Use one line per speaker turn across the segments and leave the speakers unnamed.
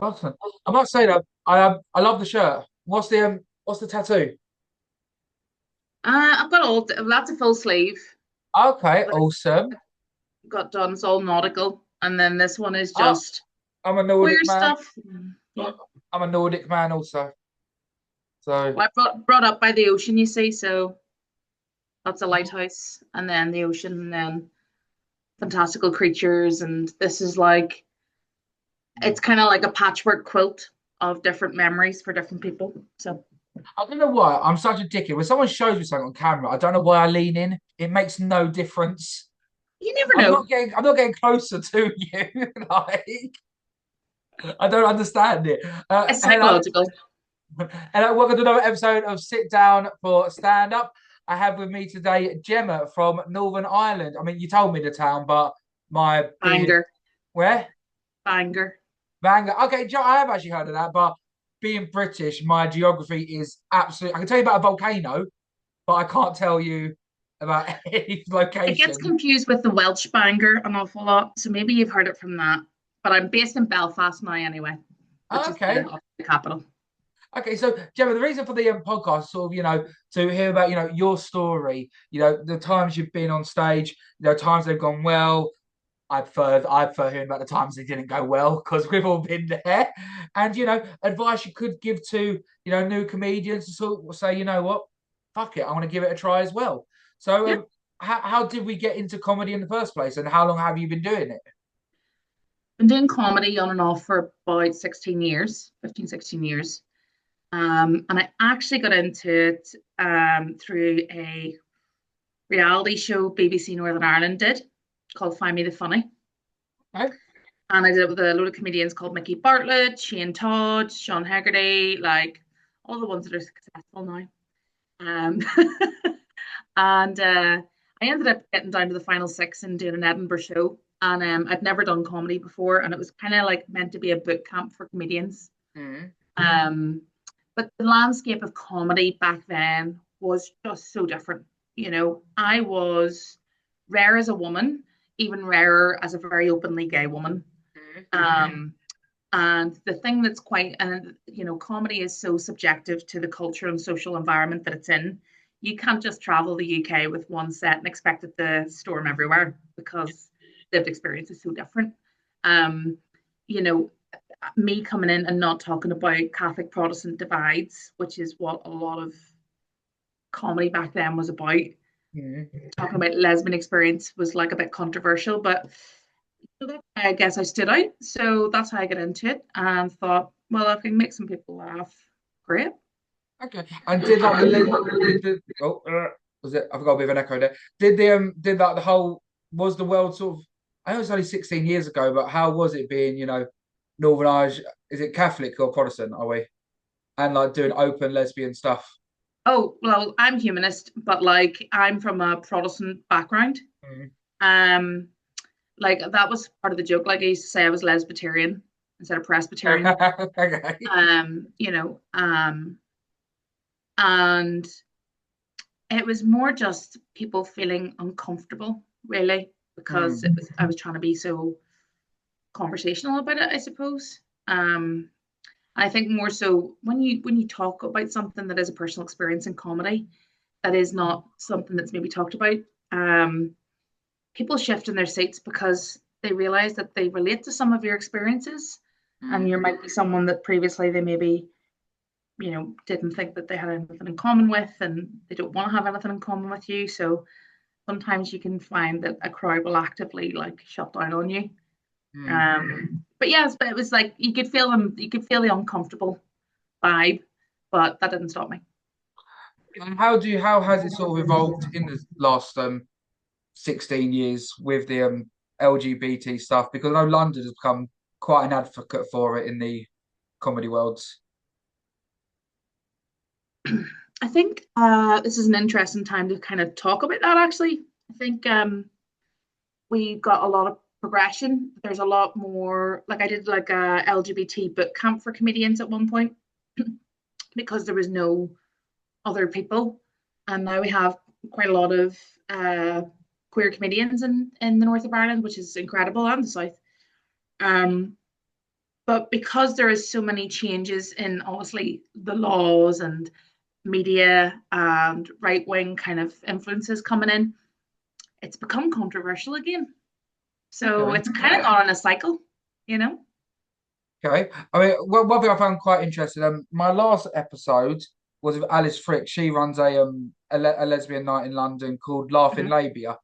Awesome. I must say that I love the shirt. What's the tattoo?
I've got all lots of full sleeve.
Okay,
That
awesome.
I got done. It's all nautical, and then this one is
Oh,
just
I'm a
queer
Nordic man.
stuff. Yeah.
I'm a Nordic man also. So
Well, I brought up by the ocean, you see, so that's a lighthouse, and then the ocean, and then fantastical creatures, and this is like it's kind of like a patchwork quilt of different memories for different people. So
I don't know why I'm such a dickhead. When someone shows me something on camera, I don't know why I lean in. It makes no difference.
you never know.
I'm not getting closer to you. Like I don't understand it.
It's
Hello,
psychological.
hello, welcome to another episode of Sit Down for Stand Up. I have with me today Gemma from Northern Ireland. I mean, you told me the town, but my being
Banger,
where?
banger.
Bangor. Okay, I have actually heard of that, but being British, my geography is absolutely. I can tell you about a volcano, but I can't tell you about any
It gets
location.
confused with the Welsh banger an awful lot, so maybe you've heard it from that. But I'm based in Belfast now, anyway, which is
Okay.
the capital.
Okay, so Gemma, the reason for the podcast, sort of, to hear about, your story, the times you've been on stage, times they've gone well. I prefer hearing about the times they didn't go well because we've all been there, and advice you could give to new comedians to sort of say, you know what, fuck it, I want to give it a try as well. So,
Yeah,
how did we get into comedy in the first place, and how long have you been doing it?
been doing comedy on and off for about 16 years, 15, 16 years. And I actually got into it through a reality show BBC Northern Ireland did called Find Me the Funny.
Okay.
And I did it with a load of comedians called Mickey Bartlett, Shane Todd, Sean Hegarty, like all the ones that are successful now. Um, and I ended up getting down to the final six and doing an Edinburgh show. And I'd never done comedy before, and it was kind of like meant to be a boot camp for comedians.
Mm.
Um, but the landscape of comedy back then was just so different. I was rare as a woman, even rarer as a very openly gay woman.
Mm.
Um, and the thing that's quite, and comedy is so subjective to the culture and social environment that it's in. You can't just travel the UK with one set and expect it to storm everywhere because lived experience is so different. Um, you know, Me coming in and not talking about Catholic Protestant divides, which is what a lot of comedy back then was about.
Mm.
Talking about lesbian experience was like a bit controversial, but I guess I stood out. So that's how I got into it and thought, well, if I can make some people laugh, great.
Okay. And did like did the was it? I've got a bit of an echo there. Did like the whole was the world sort of? I know it's only 16 years ago, but how was it being Northern Irish? Is it Catholic or Protestant? Are we and like doing open lesbian stuff?
Oh, well, I'm humanist, but like I'm from a Protestant background.
Mm.
Um, like that was part of the joke. Like I used to say I was lesbian instead of Presbyterian.
Okay.
Um, you know, um, and it was more just people feeling uncomfortable, really, because
Mm.
I was trying to be so conversational about it, I suppose. I think more so when you talk about something that is a personal experience in comedy, that is not something that's maybe talked about. Um, People shift in their seats because they realize that they relate to some of your experiences, and
Mm.
you might be someone that previously they maybe didn't think that they had anything in common with, and they don't want to have anything in common with you. So sometimes you can find that a crowd will actively like shut down on you.
Mm.
But yes, but it was like you could feel the uncomfortable vibe, but that didn't stop me.
And how has it sort of evolved in the last 16 years with the LGBT stuff? Because I know London has become quite an advocate for it in the comedy worlds.
I think this is an interesting time to kind of talk about that. Actually, I think we got a lot of progression. There's a lot more. Like I did like a LGBT boot camp for comedians at one point because there was no other people, and now we have quite a lot of uh, queer comedians in the north of Ireland, which is incredible, and the south. Um, But because there is so many changes in obviously the laws and media and right wing kind of influences coming in, it's become controversial again. So
Okay.
it's kind of gone in a cycle, you know?
Okay. I mean, one thing I found quite interesting. My last episode was with Alice Frick. She runs a lesbian night in London called Laughing
Mhm.
Labia,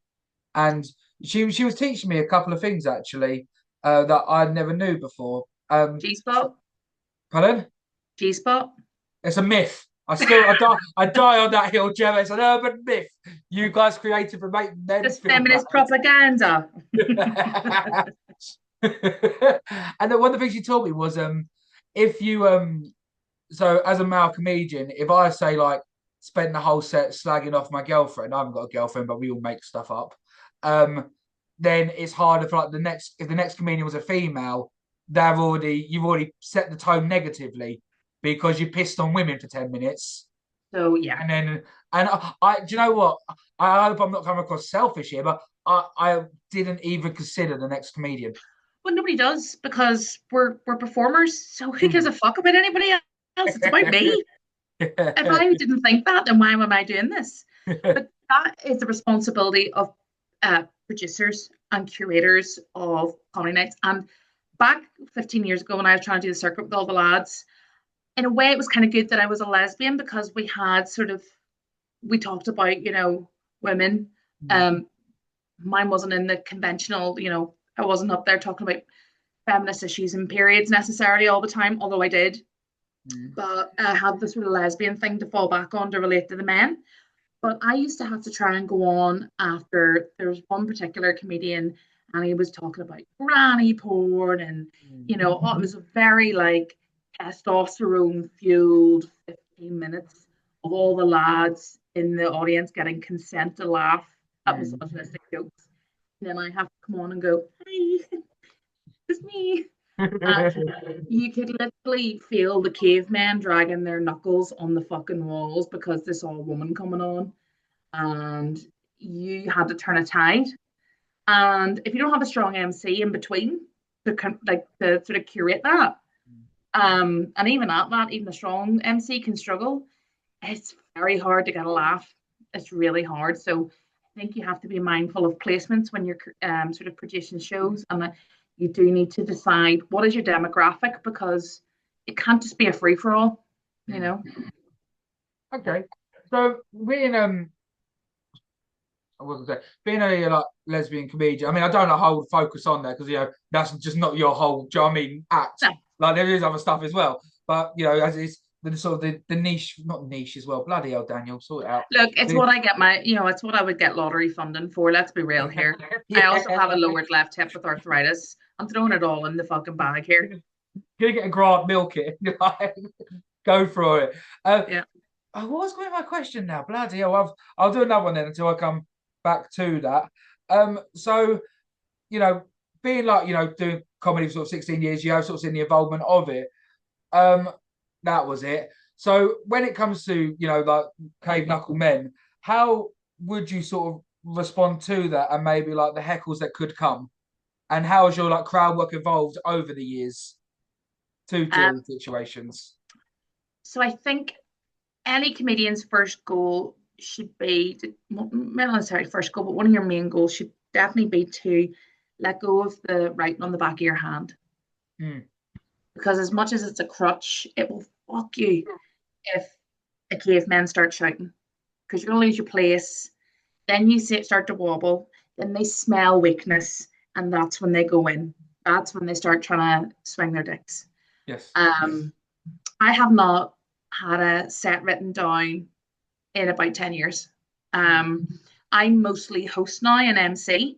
and she was teaching me a couple of things actually that I never knew before.
G spot,
Pardon?
G spot.
It's a myth. I die on that hill, Gemma. It's an urban myth. You guys created for making men
Just
feel
feminist
bad.
propaganda.
And then one of the things she told me was if you so as a male comedian, if I say like spent the whole set slagging off my girlfriend, I haven't got a girlfriend, but we all make stuff up. Um, then it's harder for like the next if the next comedian was a female, you've already set the tone negatively because you pissed on women for 10 minutes.
So yeah.
And then I do you know what? I hope I'm not coming across selfish here, but I didn't even consider the next comedian.
Well, nobody does because we're performers. So who gives
Hmm.
a fuck about anybody else? It's about me. If I didn't think that, then why am I doing this? But that is the responsibility of producers and curators of comedy nights. And back 15 years ago, when I was trying to do the circuit with all the lads, in a way, it was kind of good that I was a lesbian because we had sort of we talked about women. Um, Mine wasn't in the conventional. I wasn't up there talking about feminist issues and periods necessarily all the time, although I did. But I had the sort of lesbian thing to fall back on to relate to the men. But I used to have to try and go on after there was one particular comedian and he was talking about granny porn and it was a very like testosterone fueled 15 minutes of all the lads in the audience getting consent to laugh at misogynistic jokes. And then I have to come on and go, hi, it's me. And you could literally feel the cavemen dragging their knuckles on the fucking walls because they saw a woman coming on and you had to turn a tide. And if you don't have a strong MC in between to sort of curate that, and even at that, even a strong MC can struggle. It's very hard to get a laugh. It's really hard. So I think you have to be mindful of placements when you're sort of producing shows, and you do need to decide what is your demographic because it can't just be a free for all. You know.
Okay. So being I wasn't say being a like lesbian comedian. I mean, I don't know how I would focus on that because that's just not your whole. Do you know what I mean? Act
No.
like there is other stuff as well, but as it's the sort of the niche, not niche as well. Bloody hell, Daniel, sort it out.
Look, it's
The-
what I get it's what I would get lottery funding for. Let's be real here. I also have a
yeah,
lowered left hip with arthritis. I'm throwing it all in the fucking bag here.
gonna get a grant, milk it, like, go for it.
Yeah.
What was going to be my question now? Bloody hell, I'll do another one then until I come back to that. So you know, being like, doing comedy for sort of 16 years, you have sort of seen the involvement of it. Um, that was it. So when it comes to, like Cave Knuckle Men, how would you sort of respond to that and maybe like the heckles that could come? And how has your like crowd work evolved over the years to deal
Um,
with situations?
so I think any comedian's first goal should be not necessarily first goal, but one of your main goals should definitely be to let go of the writing on the back of your hand.
Mm.
Because as much as it's a crutch, it will fuck you if the cavemen start shouting. Because you're gonna lose your place. Then you start to wobble. Then they smell weakness, and that's when they go in. That's when they start trying to swing their dicks.
Yes.
I have not had a set written down in about 10 years. Um, I mostly host now and MC.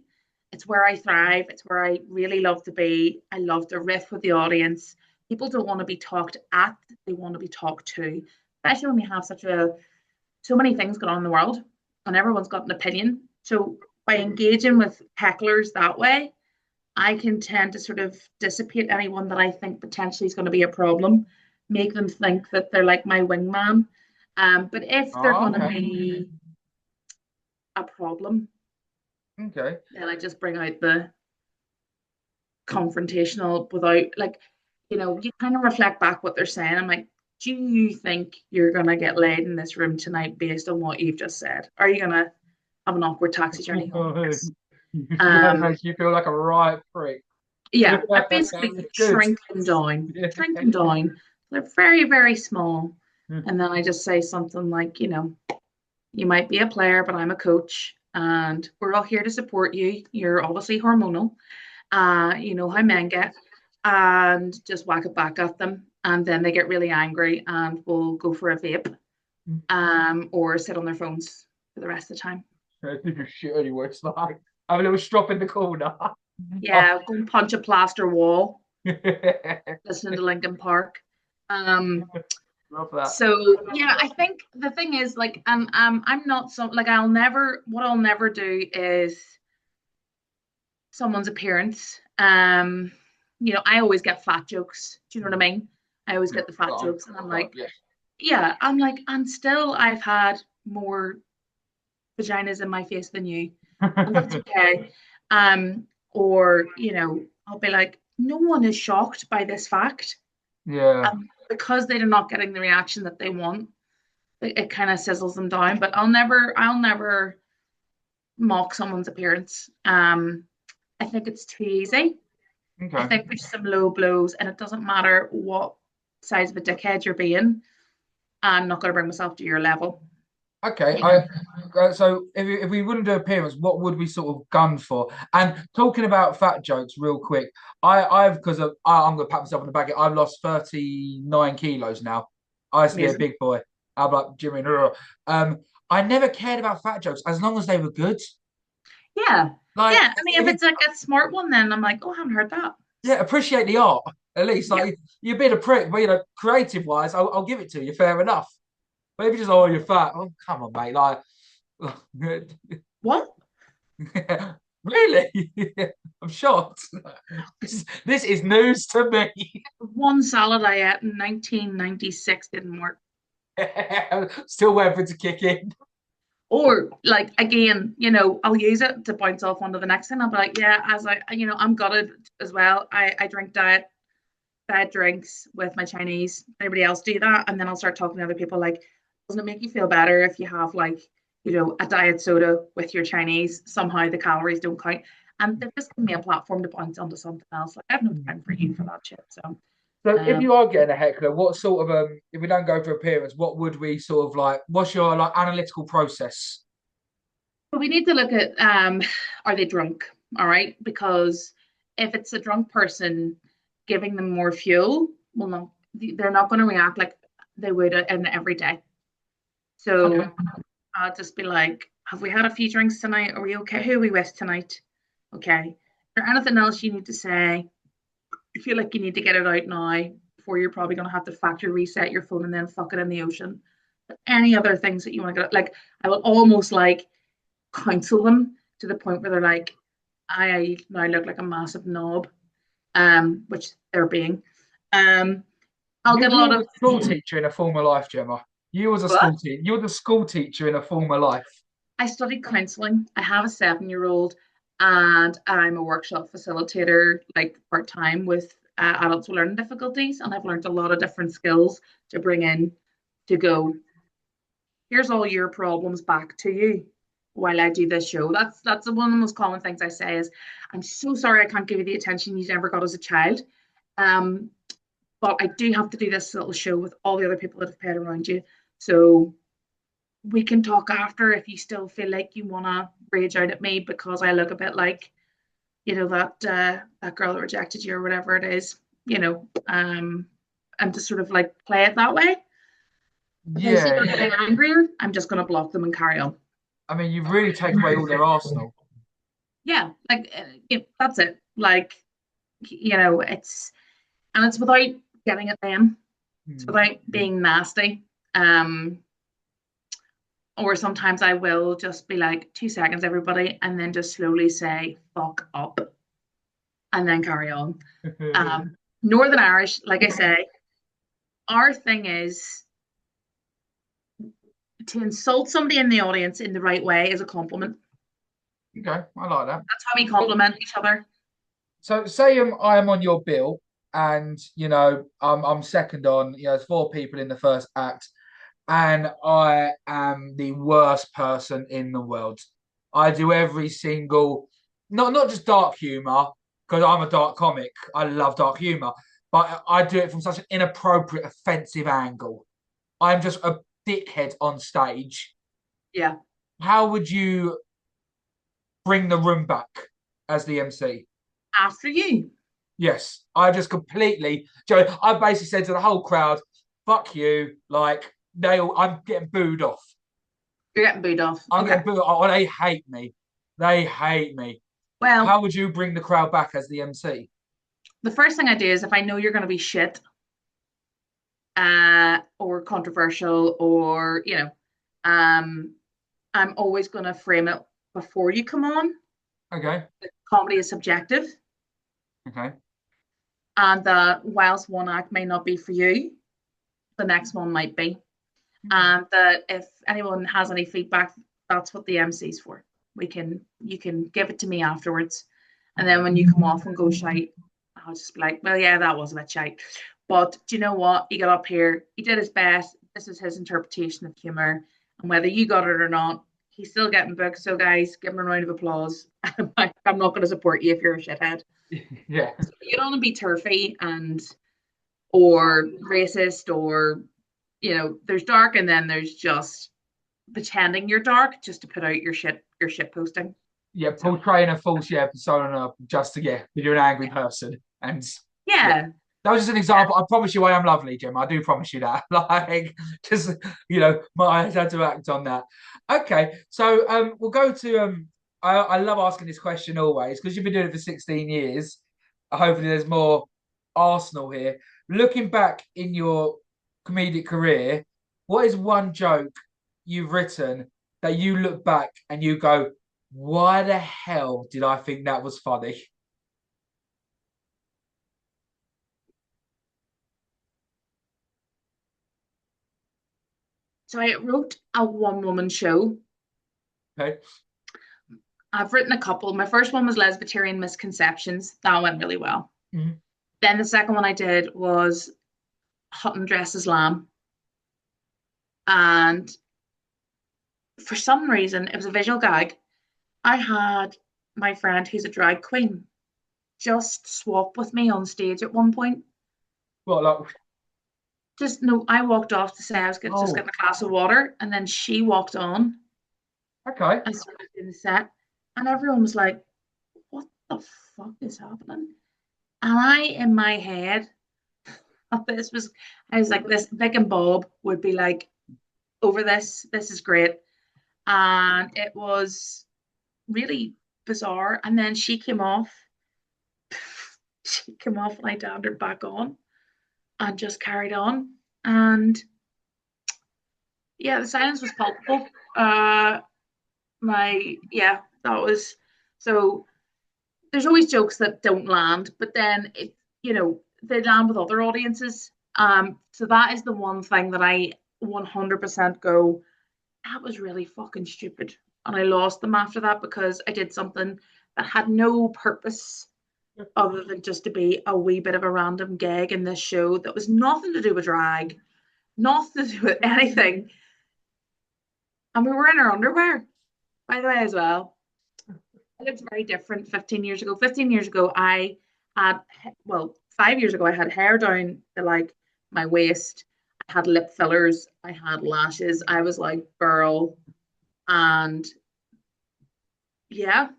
It's where I thrive. It's where I really love to be. I love to riff with the audience. People don't want to be talked at, they want to be talked to, especially when we have so many things going on in the world and everyone's got an opinion. So by engaging with hecklers that way, I can tend to sort of dissipate anyone that I think potentially is going to be a problem, make them think that they're like my wingman. But if they're
Oh,
going to
okay.
be a problem,
Okay.
then I just bring out the confrontational without like you kind of reflect back what they're saying. I'm like, do you think you're gonna get laid in this room tonight based on what you've just said? Are you gonna have an awkward taxi journey home? Yes.
That
Um,
makes you feel like a right prick.
yeah, I basically
Good.
shrink them down. They're very, very small. And then I just say something like, you might be a player, but I'm a coach, and we're all here to support you. You're obviously hormonal. You know how men get, and just whack it back at them. And then they get really angry and will go for a vape, or sit on their phones for the rest of the time.
Shit anyway. It's like have a little strop in the corner.
Yeah, go and punch a plaster wall, listening to Linkin Park. Um,
Love that.
so yeah, I think the thing is like, I'm not so like what I'll never do is someone's appearance. I always get fat jokes. Do you know what I mean? I always get the fat jokes, and I'm like,
Yeah.
yeah, I'm like, and still I've had more vaginas in my face than you, and that's okay. Or I'll be like, no one is shocked by this fact,
Yeah.
because they're not getting the reaction that they want. It kind of sizzles them down. But I'll never mock someone's appearance. I think it's too easy. I
Okay.
think there's some low blows, and it doesn't matter what size of a dickhead you're being. I'm not going to bring myself to your level.
Okay,
You know,
so if we wouldn't do appearance, what would we sort of gun for? And talking about fat jokes, real quick, I've because of I'm gonna pat myself on the back. I've lost 39 kilos now. I used to be a
amazing.
big boy. I'm like Jimmy. Um, I never cared about fat jokes as long as they were good.
Yeah.
Like,
Yeah. I mean, if it's like a smart one, then I'm like, oh, I haven't heard that.
yeah, appreciate the art at least.
Yeah.
Like, you're being a prick, but creative wise, I'll give it to you. Fair enough. But if you just you're fat, oh come on, mate. Like.
What?
Really? I'm shocked. This is news to me.
One salad I ate in 1996 didn't work.
Still waiting for it to kick in.
Or like again, I'll use it to bounce off onto the next thing. I'll be like, yeah, as I'm gutted as well. I drink diet drinks with my Chinese. Everybody else do that, and then I'll start talking to other people like, doesn't it make you feel better if you have like, a diet soda with your Chinese? Somehow the calories don't count, and they've just given me a platform to bounce onto something else. Like I have no time for you for that shit. So,
So if
um,
you are getting a heckler, what sort of if we don't go for appearance, what would we sort of like? What's your like analytical process?
but we need to look at are they drunk? All right, because if it's a drunk person, giving them more fuel will not. They're not going to react like they would in every day.
Okay.
So I'll just be like, have we had a few drinks tonight? Are we okay? Who are we with tonight? Okay. Is there anything else you need to say? I feel like you need to get it out now before you're probably going to have to factory reset your phone and then fuck it in the ocean. But any other things that you want to get, like, I will almost like counsel them to the point where they're like, I now look like a massive knob, which they're being. Um, I'll
You
get a
you
lot
was
of
a school teacher in a former life, Gemma. You was a
what?
school teacher. You were the school teacher in a former life.
I studied counselling. I have a 7-year-old, and I'm a workshop facilitator, like part time with adults with learning difficulties. And I've learned a lot of different skills to bring in to go, here's all your problems back to you while I do this show. That's one of the most common things I say is, I'm so sorry I can't give you the attention you never got as a child. Um, but I do have to do this little show with all the other people that have played around you. So we can talk after if you still feel like you want to rage out at me because I look a bit like, that girl that rejected you or whatever it is, and to sort of like play it that way. If I see
Yeah,
them
yeah.
getting angrier, I'm just going to block them and carry on.
I mean, you've really taken away all their arsenal.
Yeah, like that's it. Like, it's without getting at them. It's
Hmm.
without being nasty. Um, or sometimes I will just be like 2 seconds, everybody, and then just slowly say "fuck up" and then carry on. Northern Irish, like I say, our thing is to insult somebody in the audience in the right way is a compliment.
Okay, I like that.
That's how we compliment each other.
So say I am on your bill. and I'm second on. There's four people in the first act, and I am the worst person in the world. I do every single, not just dark humor, because I'm a dark comic. I love dark humor, but I do it from such an inappropriate, offensive angle. I'm just a dickhead on stage.
Yeah.
How would you bring the room back as the MC?
After you.
Yes, I just completely, Joe. I basically said to the whole crowd, "Fuck you!" Like I'm getting booed off.
You're getting booed off.
I'm
Okay.
getting booed. Oh, they hate me. They hate me.
Well,
How would you bring the crowd back as the MC?
the first thing I do is if I know you're going to be shit, or controversial, or um, I'm always going to frame it before you come on.
Okay.
Comedy is subjective,
Okay.
and that whilst one act may not be for you, the next one might be. And that if anyone has any feedback, that's what the MC's for. You can give it to me afterwards, and then when you come off and go shite, I'll just be like, well, yeah, that was a bit shite. But do you know what? He got up here, he did his best. This is his interpretation of humor. And whether you got it or not, he's still getting booked. So, guys, give him a round of applause. I'm not going to support you if you're a shithead.
Yeah.
So you don't want to be turfy and or racist or there's dark and then there's just pretending you're dark just to put out your shit posting.
Yeah.
So
Portraying a false persona just to get you're an angry person. And yeah.
yeah.
That was just an example. I promise you I am lovely, Gemma. I do promise you that. Like, just I had to act on that. Okay, so we'll go to I love asking this question always because you've been doing it for 16 years. Hopefully there's more Arsenal here. Looking back in your comedic career, what is one joke you've written that you look back and you go, why the hell did I think that was funny?
So I wrote a one woman show.
Okay.
I've written a couple. My first one was Lesbian Misconceptions. That went really well.
Mm-hmm.
Then the second one I did was Hutton dresses lamb. And for some reason, it was a visual gag. I had my friend who's a drag queen just swap with me on stage at one point.
Well, like,
Just no, I walked off to say I was just
oh,
getting a glass of water, and then she walked on
okay.
and started doing the set, and everyone was like, "What the fuck is happening?" And I, in my head, this was, I was like, "This Vic and Bob would be like over this. This is great," and it was really bizarre. And then she came off. She came off, and I dandered back on, and just carried on. And yeah, the silence was palpable. That was so. There's always jokes that don't land, but then they land with other audiences. So that is the one thing that I 100% go, that was really fucking stupid, and I lost them after that because I did something that had no purpose other than just to be a wee bit of a random gag in this show that was nothing to do with drag, nothing to do with anything. And we were in our underwear, by the way, as well. It looked very different 15 years ago. 15 years ago, I had, well, 5 years ago, I had hair down to like my waist. I had lip fillers. I had lashes. I was like, girl. And yeah,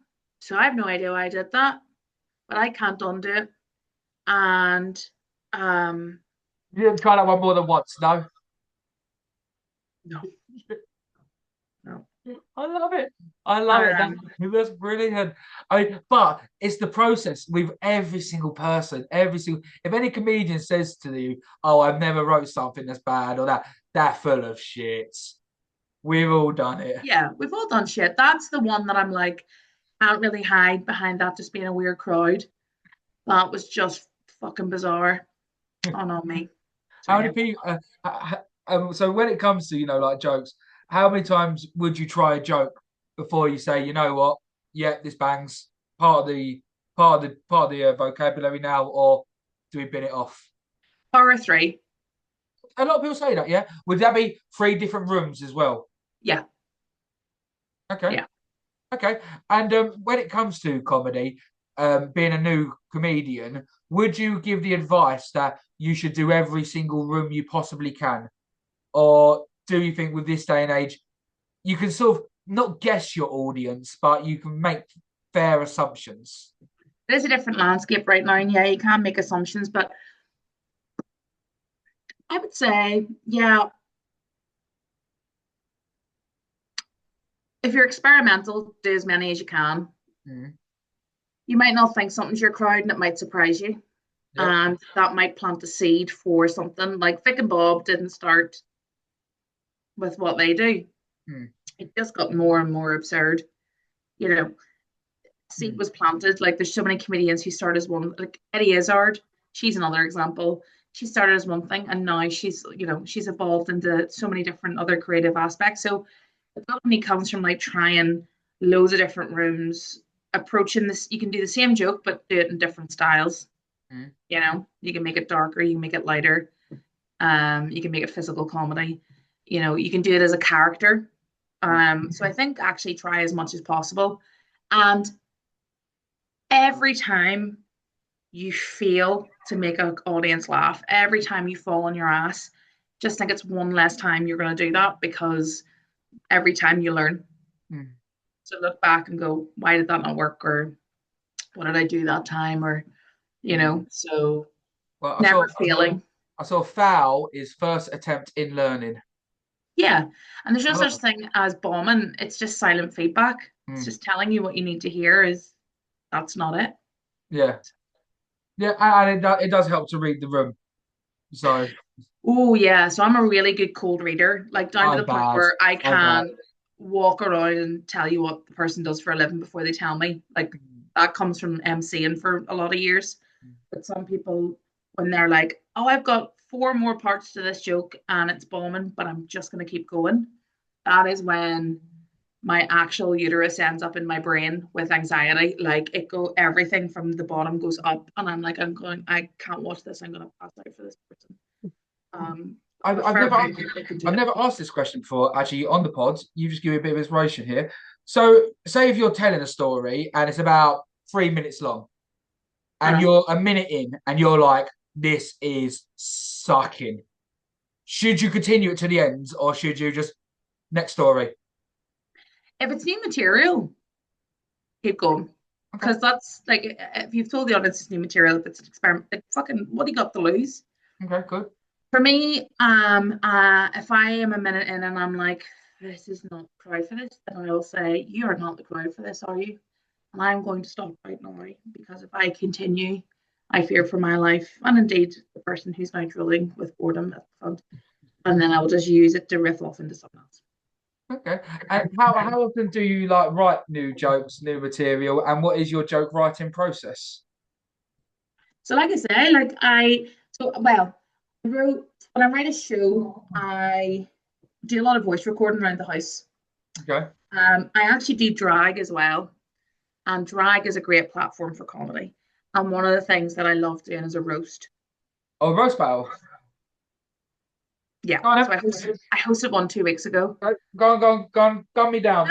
so I have no idea why I did that, but I can't undo it. And
You didn't try that one more than once, no?
no, no.
I love it. I love it. That's brilliant. But it's the process with every single person, every single. If any comedian says to you, "Oh, I've never wrote something that's bad," or that, they're full of shit. We've all done it.
Yeah, we've all done shit. That's the one that I'm like, can't really hide behind that just being a weird crowd. That was just fucking bizarre on me. So
How many
yeah.
people? So when it comes to like jokes, how many times would you try a joke before you say, you know what? Yeah, this bangs part of the vocabulary now, or do we bin it off?
Horror 3.
A lot of people say that, yeah. Would that be 3 different rooms as well?
Yeah.
Okay.
Yeah.
Okay. And when it comes to comedy, being a new comedian, would you give the advice that you should do every single room you possibly can? Or do you think with this day and age, you can sort of not guess your audience, but you can make fair assumptions?
There's a different landscape right now, and yeah, you can make assumptions, but I would say, yeah, if you're experimental, do as many as you can.
Mm.
You might not think something's your crowd and it might surprise you.
Yep.
And that might plant a seed for something. Like Vic and Bob didn't start with what they do.
Mm.
It just got more and more absurd. You know, seed
Mm.
was planted. Like there's so many comedians who start as one, like Eddie Izzard, she's another example. She started as one thing and now she's evolved into so many different other creative aspects. So it not only comes from like trying loads of different rooms, approaching this, you can do the same joke, but do it in different styles.
Mm.
You can make it darker, you can make it lighter, you can make it physical comedy, you can do it as a character. So I think actually try as much as possible. And every time you fail to make an audience laugh, every time you fall on your ass, just think it's one less time you're going to do that because every time you learn.
Mm.
So look back and go, why did that not work? Or what did I do that time? Or, so
Well,
never failing.
I saw foul is first attempt in learning.
Yeah. And there's no
Oh.
such thing as bombing. It's just silent feedback. It's
Mm.
just telling you what you need to hear is that's not it.
Yeah. Yeah, and it does help to read the room. So
Oh yeah. So I'm a really good cold reader, like down to
I'm
the point
bad.
where I
I'm bad.
can walk around and tell you what the person does for a living before they tell me. Like that comes from MCing for a lot of years. But some people, when they're like, oh, I've got 4 more parts to this joke and it's bombing, but I'm just going to keep going. That is when my actual uterus ends up in my brain with anxiety. Like everything from the bottom goes up, and I'm like, I can't watch this. I'm going to pass out for this person. I
I've
prefer
never
people that can do
I've
it.
never asked this question before, actually, on the pod. You just give me a bit of inspiration here. So, say if you're telling a story and it's about 3 minutes long, and
Uh-huh.
you're a minute in, and you're like, "This is sucking." Should you continue it to the end, or should you just next story?
If it's new material, keep going.
Okay,
Because that's like, if you've told the audience it's new material, if it's an experiment, like fucking, what do you got to lose?
okay, good.
For me, if I am a minute in and I'm like, this is not the crowd for this, then I will say, you are not the crowd for this, are you? And I'm going to stop right now because if I continue, I fear for my life and indeed the person who's now drooling with boredom at the front. And then I will just use it to riff off into something else.
Okay. And how often do you like write new jokes, new material, and what is your joke writing process?
So, like I say, well, when I write a show, I do a lot of voice recording around the house.
Okay.
I actually do drag as well, and drag is a great platform for comedy. And one of the things that I love doing is a roast.
Oh, roast battle.
Yeah,
Go on,
so I hosted one 2 weeks ago.
gun me down.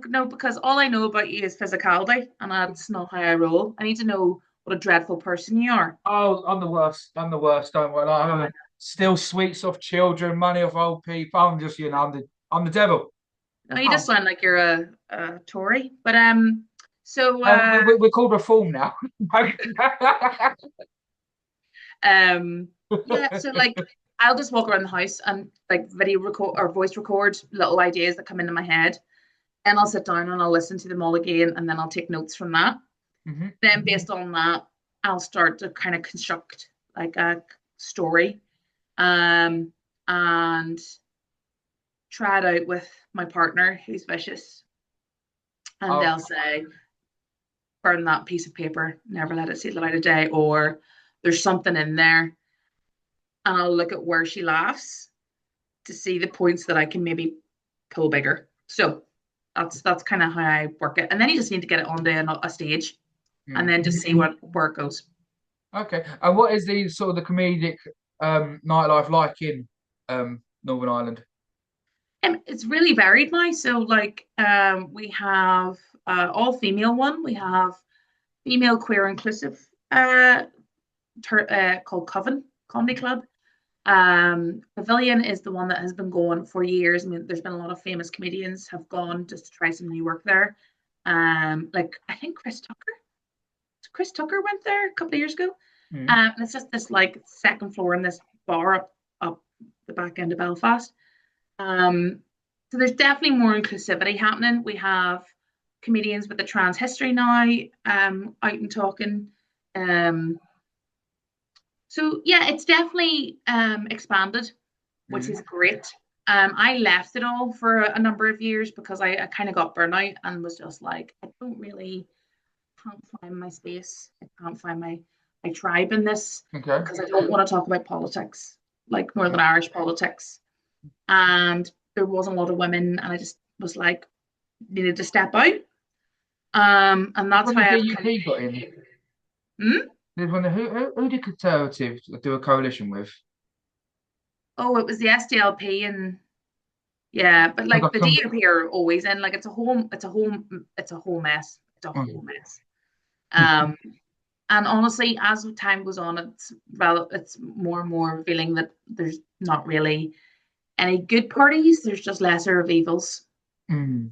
No, because all I know about you is physicality, and that's not how I roll. I need to know what a dreadful person you are.
Oh, I'm the worst. I'm the worst. Don't worry. Like, I'm steal sweets off children, money off old people. I'm just, I'm the devil.
No, you just
Oh.
sound like you're a Tory. But so
We're called a fool now.
um, yeah, so like I'll just walk around the house and like video record or voice record little ideas that come into my head, and I'll sit down and I'll listen to them all again, and then I'll take notes from that.
Mm-hmm.
Then based on that, I'll start to kind of construct like a story, and try it out with my partner who's vicious, and
Oh,
they'll say, burn that piece of paper, never let it see the light of day, or there's something in there. And I'll look at where she laughs to see the points that I can maybe pull bigger. So that's kind of how I work it. And then you just need to get it onto a stage and
mm.
then just see where it goes.
Okay. And what is the sort of the comedic nightlife like in Northern Ireland?
It's really varied now. So like we have all female one. We have female queer inclusive called Coven Comedy Club. Pavilion is the one that has been going for years. I mean, there's been a lot of famous comedians have gone just to try some new work there. Like I think Chris Tucker went there a couple of years ago.
Mm.
And it's just this like second floor in this bar up the back end of Belfast. Um, so there's definitely more inclusivity happening. We have comedians with the trans history now out and talking. Um, so yeah, it's definitely expanded, which
Mm.
is great. I left it all for a number of years because I kind of got burnout and was just like, I don't really can't find my space. I can't find my tribe in this
Okay.
because I don't want to talk about politics, like Northern Irish politics. And there wasn't a lot of women, and I just was like, needed to step out. And that's
When
why
the
I've kind
DUP got in,
of,
who did Conservative do a coalition with?
oh, it was the SDLP and yeah, but
I
like
got
the
some.
DUP are always in, like it's a whole mess. It's a whole
Mm.
mess. Um, and honestly, as time goes on, it's more and more revealing that there's not really any good parties. There's just lesser of evils,
Mm.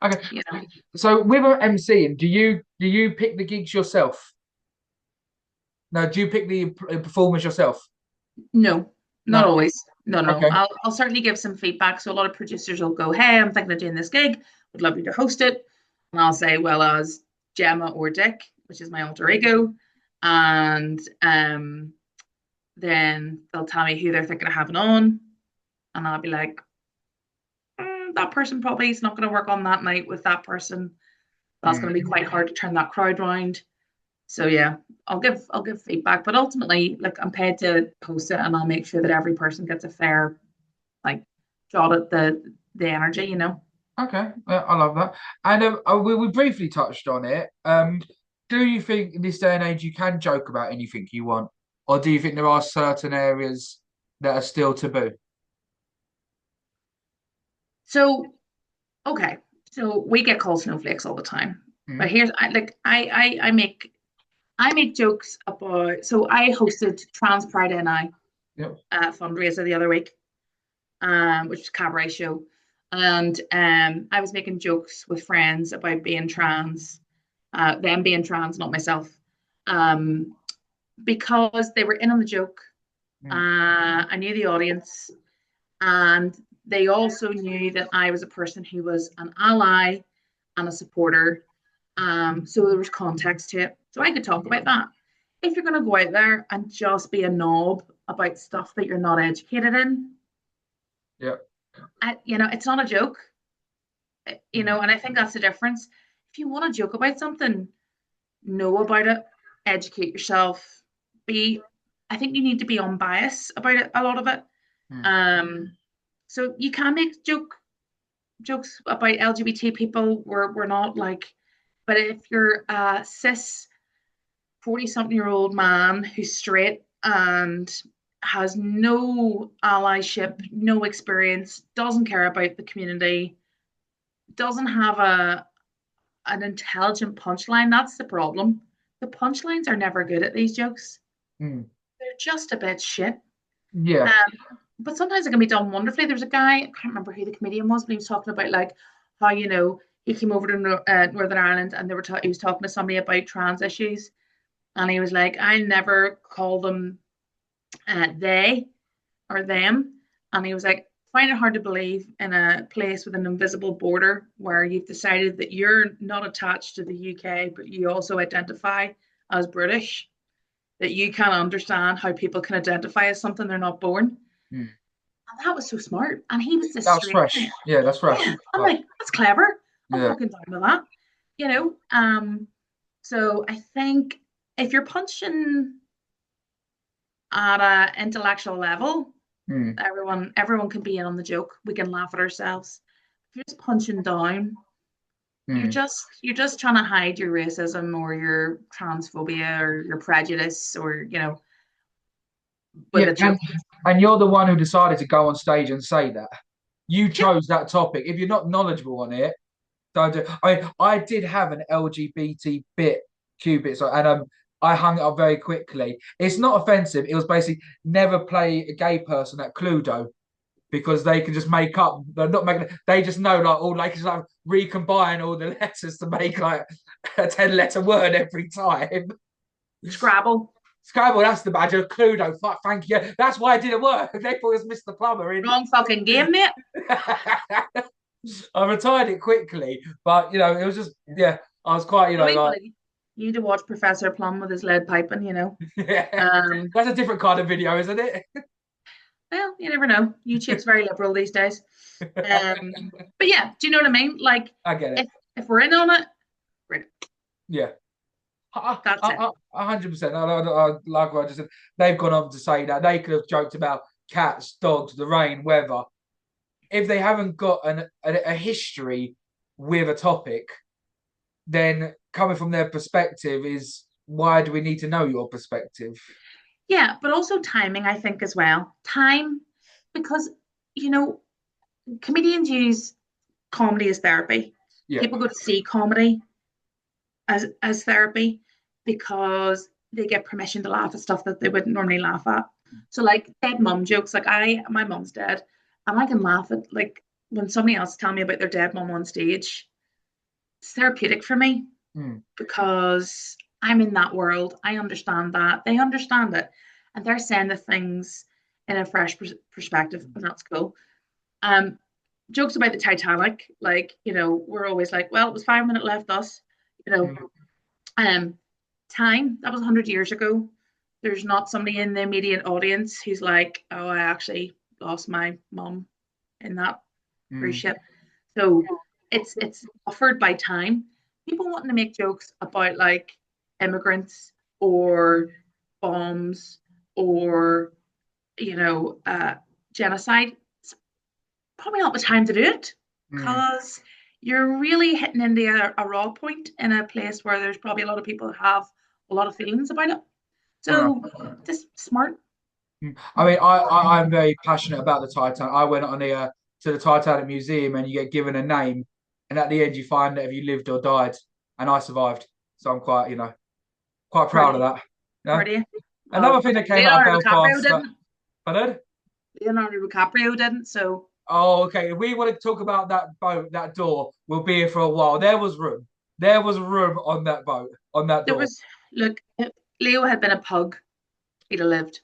Okay.
you know.
So with MCing, do you pick the gigs yourself? No, do you pick the performers yourself?
No, not
No.
always. No, no.
Okay.
I'll certainly give some feedback. So a lot of producers will go, "Hey, I'm thinking of doing this gig. Would love you to host it." And I'll say, "Well, as Gemma or Dick, which is my alter ego," and then they'll tell me who they're thinking of having on, and I'll be like, "That person probably is not going to work on that night with that person. That's going to be
Mm.
quite hard to turn that crowd round." So yeah, I'll give feedback, but ultimately, like I'm paid to post it, and I'll make sure that every person gets a fair like shot at the energy, you know.
Okay. I love that. And we briefly touched on it. Do you think in this day and age you can joke about anything you want, or do you think there are certain areas that are still taboo?
So okay, so we get called snowflakes all the time, but
Mm.
here's I make jokes about. So I hosted Trans Pride NI
Yep.
fundraiser the other week, which is a cabaret show. And I was making jokes with friends about being trans, them being trans, not myself, um, because they were in on the joke.
Mm.
I knew the audience, and they also knew that I was a person who was an ally and a supporter. So there was context to it. So I could talk about that. If you're going to go out there and just be a knob about stuff that you're not educated in,
Yep.
it's not a joke,
Mm.
and I think that's the difference. If you want to joke about something, know about it, educate yourself, be, I think you need to be unbiased about it, a lot of it.
Mm.
Um, so you can make jokes about LGBT people. We're not like, but if you're a cis 40-something-year-old man who's straight and has no allyship, no experience, doesn't care about the community, doesn't have an intelligent punchline, that's the problem. The punchlines are never good at these jokes.
Mm.
They're just a bit shit.
Yeah.
But sometimes it can be done wonderfully. There's a guy, I can't remember who the comedian was, but he was talking about like how, he came over to Northern Ireland and he was talking to somebody about trans issues. And he was like, I never call them they or them. And he was like, find it hard to believe in a place with an invisible border where you've decided that you're not attached to the UK, but you also identify as British, that you can't understand how people can identify as something they're not born.
Mm.
And that was so smart. And he was just
That's
straight.
fresh. Yeah, that's fresh.
Yeah. I'm
Like,
like, that's clever. I'm
yeah.
fucking down with that. You know? So I think if you're punching at an intellectual level,
Mm.
everyone can be in on the joke. We can laugh at ourselves. If you're just punching down,
Mm.
you're just trying to hide your racism or your transphobia or your prejudice or with
Yeah,
a joke.
and you're the one who decided to go on stage and say that. You
Yeah,
chose that topic. If you're not knowledgeable on it, don't do. I did have an LGBT bit qubit, so and I hung it up very quickly. It's not offensive. It was basically never play a gay person at Cluedo because they can just make up. They're not making. They just know like all like just like recombine all the letters to make like a 10-letter word every time.
Scrabble.
Scrabble, that's the badge of Cluedo. Fuck, thank you. That's why it didn't work. They thought it was Mr. Plumber in.
Wrong fucking game, mate.
I retired it quickly, but it was just I was quite
Oh,
like
equally. You need to watch Professor Plum with his lead piping.
yeah,
Um,
that's a different kind of video, isn't it?
well, you never know. YouTube's very liberal these days. But yeah, do you know what I mean? Like
I get it.
if we're in on it, we're in.
Yeah,
That's it.
100%. Like what I just said, they've gone on to say that they could have joked about cats, dogs, the rain, weather. If they haven't got a history with a topic, then coming from their perspective is why do we need to know your perspective?
Yeah, but also timing, I think, as well. Time, because you know, comedians use comedy as therapy.
Yeah.
People go to see comedy as therapy because they get permission to laugh at stuff that they wouldn't normally laugh at. So like dead mum jokes, like my mum's dead, and I can laugh at like when somebody else tell me about their dead mum on stage. It's therapeutic for me
Mm.
because I'm in that world. I understand that. They understand it. And they're saying the things in a fresh perspective, and that's cool. Um, Jokes about the Titanic, like, we're always like, well, it was fine when it left us, you know.
Mm.
Um, Time, that was 100 years ago. There's not somebody in the immediate audience who's like, oh, I actually lost my mum in that cruise
Mm.
ship. So it's offered by time. People wanting to make jokes about like immigrants or bombs or genocide. It's probably not the time to do it
Mm.
because you're really hitting into a raw point in a place where there's probably a lot of people who have a lot of feelings about it.
Right.
So just smart.
I mean, I'm very passionate about the Titanic. I went on to the Titanic Museum, and you get given a name, and at the end you find that if you lived or died, and I survived, so I'm quite proud of
Party,
that.
party.
Another thing that came out of
Leonardo DiCaprio
Belfast that,
didn't.
pardon?
Leonardo DiCaprio didn't. So
Oh, okay. If we want to talk about that boat, that door, we'll be here for a while. There was room. There was room on that boat, on that
there
door.
was, look, if Leo had been a pug, he'd have lived.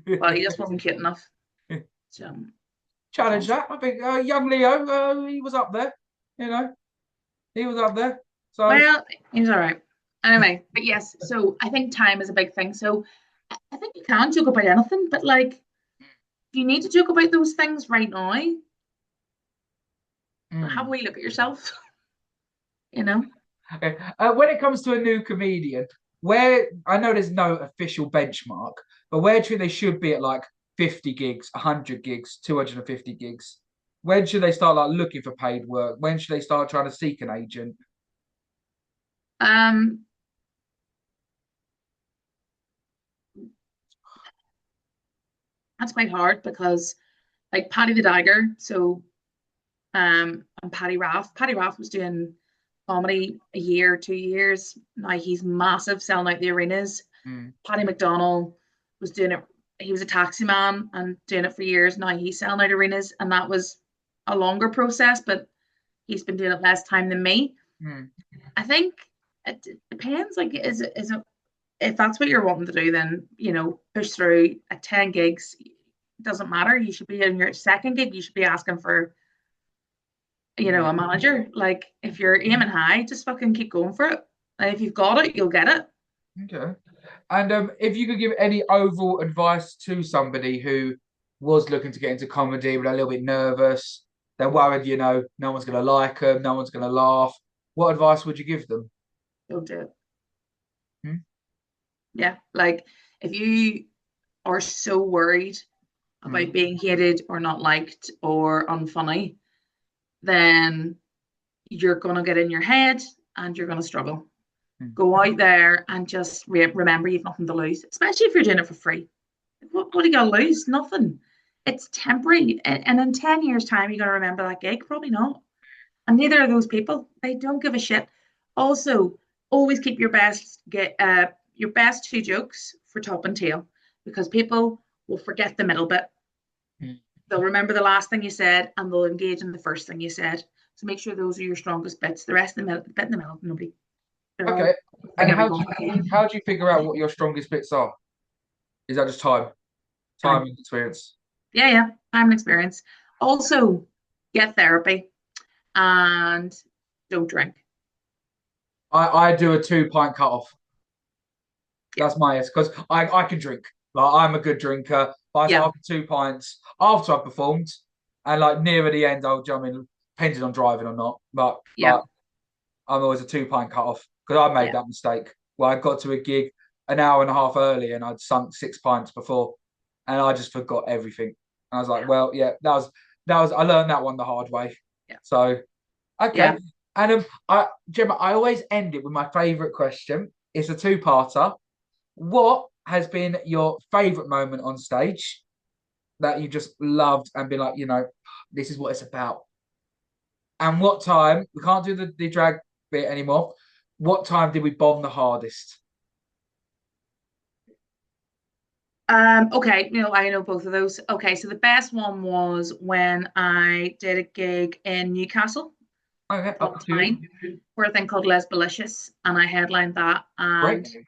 Well, he just wasn't cute enough. So that's all I'm
Challenge
saying.
that. I think young Leo, he was up there. You know, he was up there. So,
Well, he was all right. Anyway, but yes, so I think time is a big thing. So I think you can joke about anything, but like, if you need to joke about those things right now, have a
mm.
wee look at yourself, you know?
Okay. When it comes to a new comedian, where I know there's no official benchmark, but where do you think they should be at like 50 gigs, 100 gigs, 250 gigs? When should they start like looking for paid work? When should they start trying to seek an agent?
Um, that's quite hard because like Paddy the Dagger, so and Paddy Raff. Paddy Raff was doing comedy a year, 2 years. Now he's massive, selling out the arenas.
Mm.
Paddy McDonnell was doing it. He was a taxi man and doing it for years. Now he's selling out arenas, and that was a longer process, but he's been doing it less time than me.
Mm.
I think it depends. Like, is it if that's what you're wanting to do, then push through at 10 gigs. It doesn't matter. You should be in your second gig. You should be asking for
Yeah.
a manager. Like if you're aiming high, just fucking keep going for it. And if you've got it, you'll get it.
Okay. And if you could give any overall advice to somebody who was looking to get into comedy but a little bit nervous, they're worried, no one's going to like them, no one's going to laugh. What advice would you give them?
You'll do it.
Hmm?
Yeah. Like if you are so worried
Hmm.
about being hated or not liked or unfunny, then you're going to get in your head and you're going to struggle.
Mm.
Go out there and just remember you've nothing to lose, especially if you're doing it for free. What are you going to lose? Nothing. It's temporary. And in 10 years' time, you're going to remember that gig? Probably not. And neither are those people. They don't give a shit. Also, always keep your best two jokes for top and tail, because people will forget the middle bit.
Mm.
They'll remember the last thing you said and they'll engage in the first thing you said. So make sure those are your strongest bits. The rest of the bit in the middle, nobody. They're
Okay.
all
And
going.
how do you figure out what your strongest bits are? Is that just time
Time.
and experience?
Yeah, yeah. Time and experience. Also, get therapy and don't drink.
I do a 2 pint cut off.
Yeah.
That's my because I can drink. Like I'm a good drinker. But I say
Yeah.
after 2 pints, after I've performed, and like nearer the end, I'll jump in, depending on driving or not. But
Yeah.
I'm always a 2 pint cut off because I made
Yeah.
that mistake where I got to a gig an hour and a half early and I'd sunk 6 pints before, and I just forgot everything. And I was like, well, yeah, that was I learned that one the hard way.
Yeah.
So okay,
Yeah.
and Gemma, I always end it with my favourite question. It's a two-parter. What has been your favourite moment on stage that you just loved and been like, this is what it's about? And what time, we can't do the drag bit anymore. What time did we bomb the hardest?
Okay, I know both of those. Okay, so the best one was when I did a gig in Newcastle
Okay, up
upon
to you.
Tyne for a thing called Les Belicious, and I headlined that,
Great.
and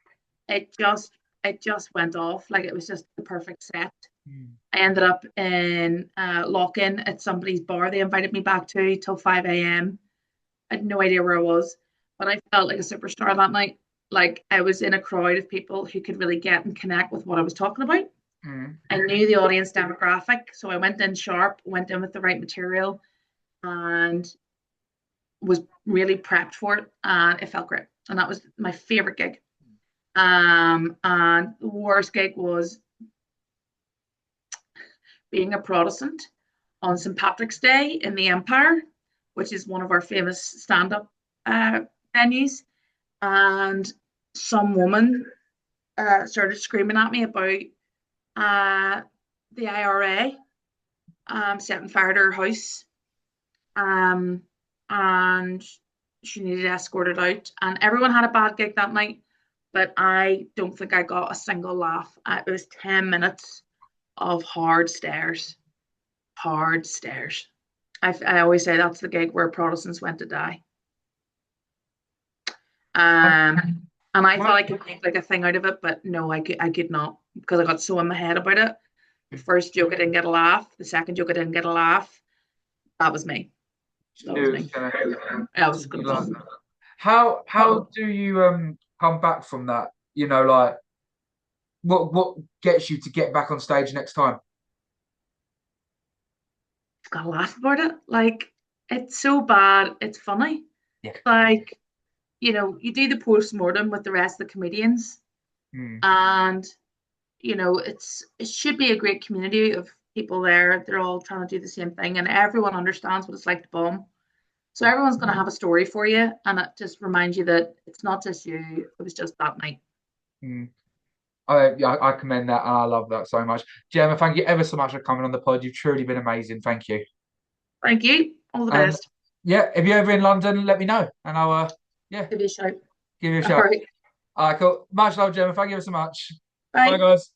it just went off. Like it was just the perfect set.
Mm.
I ended up in lock-in at somebody's bar. They invited me back to till 5 a.m. I had no idea where I was, but I felt like a superstar that night. Like I was in a crowd of people who could really get and connect with what I was talking about.
Mm.
I knew the audience demographic, so I went in sharp, went in with the right material, and was really prepped for it, and it felt great. And that was my favorite gig. And the worst gig was being a Protestant on St. Patrick's Day in the Empire, which is one of our famous stand-up venues. And some woman started screaming at me about the IRA setting fire to her house. And she needed escorted out. And everyone had a bad gig that night, but I don't think I got a single laugh. It was 10 minutes of hard stares. Hard stares. I always say that's the gig where Protestants went to die. And I thought I could make like a thing out of it, but no, I could not, because I got so in my head about it. The first joke I didn't get a laugh. The second joke I didn't get a laugh. That was me. That was me. That was good fun.
How do you come back from that? Like what gets you to get back on stage next time?
Got to laugh about it. Like it's so bad, it's funny.
Yeah.
Like you do the post mortem with the rest of the comedians,
Mm.
and it should be a great community of people there. They're all trying to do the same thing, and everyone understands what it's like to bomb. So everyone's going to have a story for you, and it just reminds you that it's not just you. It was just that night.
Mm. Yeah, I commend that and I love that so much. Gemma, thank you ever so much for coming on the pod. You've truly been amazing. Thank you.
Thank you. All the
And
best.
yeah, if you're ever in London, let me know and I'll yeah,
Give you a shout.
give you a
All
shout.
right.
All right, cool. Much love, Gemma. Thank you ever so much. Bye,
Bye.
guys.